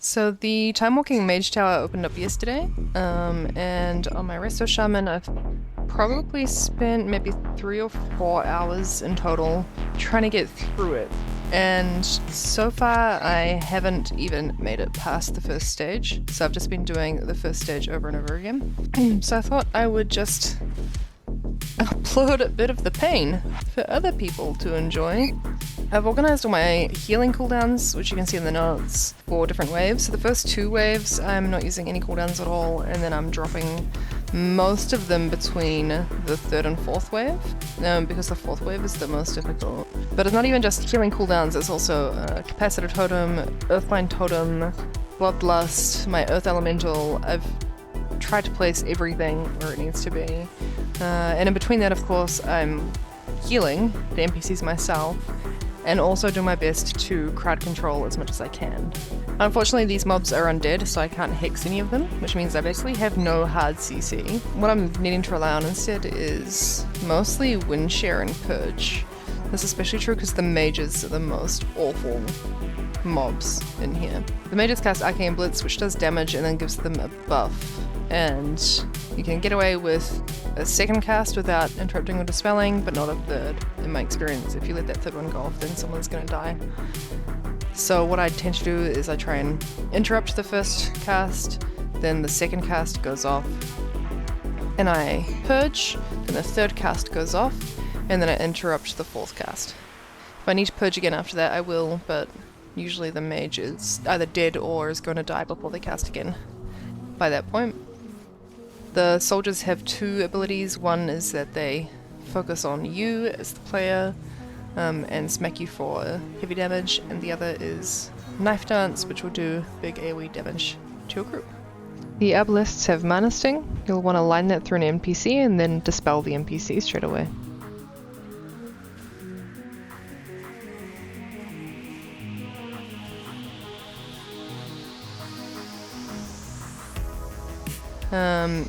So the Timewalking Mage Tower opened up yesterday, and on my Resto Shaman I've probably spent maybe 3 or 4 hours in total trying to get through it. And so far I haven't even made it past the first stage, so I've just been doing the first stage over and over again. So I thought I would just upload a bit of the pain for other people to enjoy. I've organised all my healing cooldowns, which you can see in the notes, for different waves. So the first 2 waves I'm not using any cooldowns at all, and then I'm dropping most of them between the 3rd and 4th wave, because the 4th wave is the most difficult. But it's not even just healing cooldowns, it's also Capacitor Totem, Earthline Totem, Bloodlust, my Earth Elemental. I've tried to place everything where it needs to be. And in between that, of course, I'm healing the NPCs myself, and also do my best to crowd control as much as I can. Unfortunately, these mobs are undead, so I can't hex any of them, which means I basically have no hard CC. What I'm needing to rely on instead is mostly Windshare and Purge. This is especially true because the mages are the most awful mobs in here. The mages cast Arcane Blitz, which does damage and then gives them a buff, and you can get away with a 2nd cast without interrupting or dispelling, but not a 3rd, in my experience. If you let that 3rd one go off, then someone's gonna die. So what I tend to do is I try and interrupt the 1st cast, then the 2nd cast goes off, and I purge, then the 3rd cast goes off, and then I interrupt the 4th cast. If I need to purge again after that, I will, but usually the mage is either dead or is going to die before they cast again by that point. The soldiers have 2 abilities. One is that they focus on you as the player and smack you for heavy damage, and the other is Knife Dance, which will do big AoE damage to your group. The Abelisks have Mana Sting. You'll want to line that through an NPC and then dispel the NPC straight away.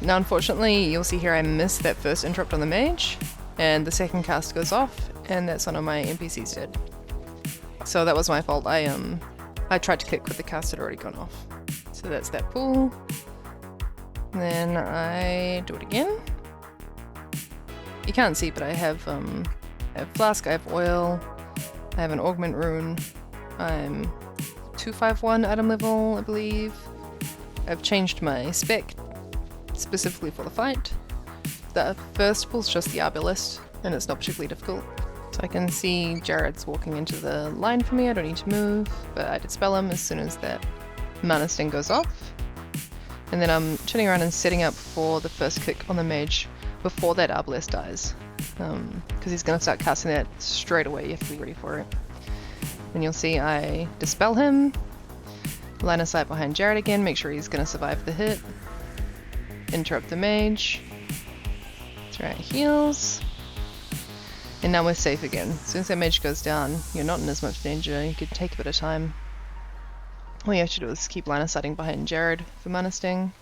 Now unfortunately, you'll see here I missed that first interrupt on the mage, and the 2nd cast goes off, and that's one of my NPCs dead. So that was my fault. I tried to kick with the cast had already gone off. So that's that pool. Then I do it again. You can't see, but I have Flask, I have Oil, I have an Augment Rune, I'm 251 item level, I believe. I've changed my spec specifically for the fight. The first pool's just the Arbalist, and it's not particularly difficult. So I can see Jared's walking into the line for me, I don't need to move, but I dispel him as soon as that Mana Sting goes off. And then I'm turning around and setting up for the first kick on the mage before that Arbalist dies. Because he's going to start casting that straight away, you have to be ready for it. And you'll see I dispel him, line of sight behind Jared again, make sure he's going to survive the hit. Interrupt the mage. Throw out heals. And now we're safe again. As soon as that mage goes down, you're not in as much danger. You could take a bit of time. All you have to do is keep line of sighting behind Jared for Mana Sting.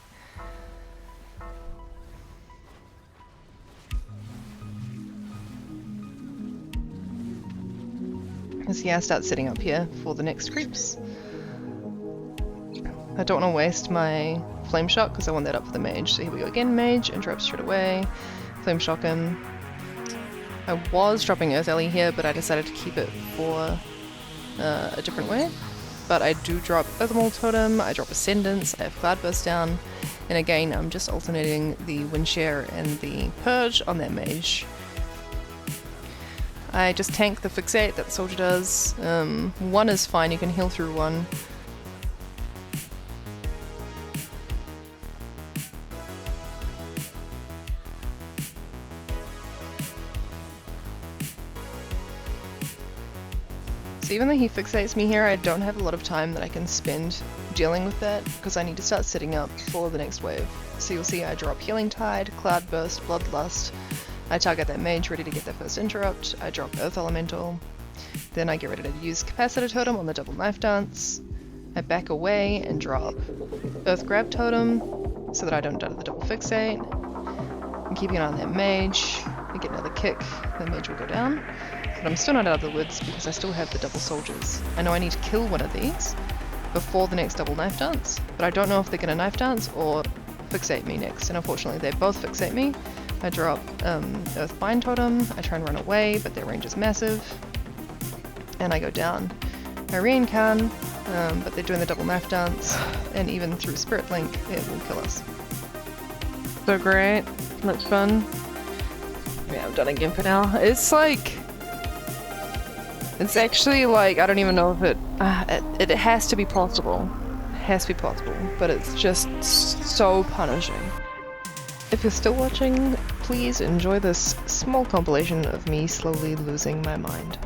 As I start setting up here for the next creeps. I don't want to waste my Flame Shock because I want that up for the mage. So here we go again, mage, interrupt straight away, Flame Shock him. I was dropping Earth Ellie here, but I decided to keep it for a different way. But I do drop Earthmal Totem, I drop Ascendance, I have Cloudburst down, and again I'm just alternating the Windshare and the Purge on that mage. I just tank the Fixate that the soldier does. 1 is fine, you can heal through 1. So even though he fixates me here, I don't have a lot of time that I can spend dealing with that, because I need to start setting up for the next wave. So you'll see I drop Healing Tide, Cloudburst, Bloodlust, I target that mage ready to get their first interrupt, I drop Earth Elemental, then I get ready to use Capacitor Totem on the double Knife Dance, I back away and drop Earth Grab Totem so that I don't die to the double Fixate. I'm keeping an eye on that mage, I get another kick, the mage will go down. But I'm still not out of the woods because I still have the double soldiers. I know I need to kill one of these, before the next double knife dance, but I don't know if they're gonna knife dance or fixate me next, and unfortunately they both fixate me. I drop Earthbind Totem, I try and run away, but their range is massive, and I go down. I reincarn, but they're doing the double knife dance, and even through Spirit Link, it will kill us. So great, much fun. Yeah, I'm done again for now. It's like... It's actually like, I don't even know if it has to be possible. It has to be possible, but it's just so punishing. If you're still watching, please enjoy this small compilation of me slowly losing my mind.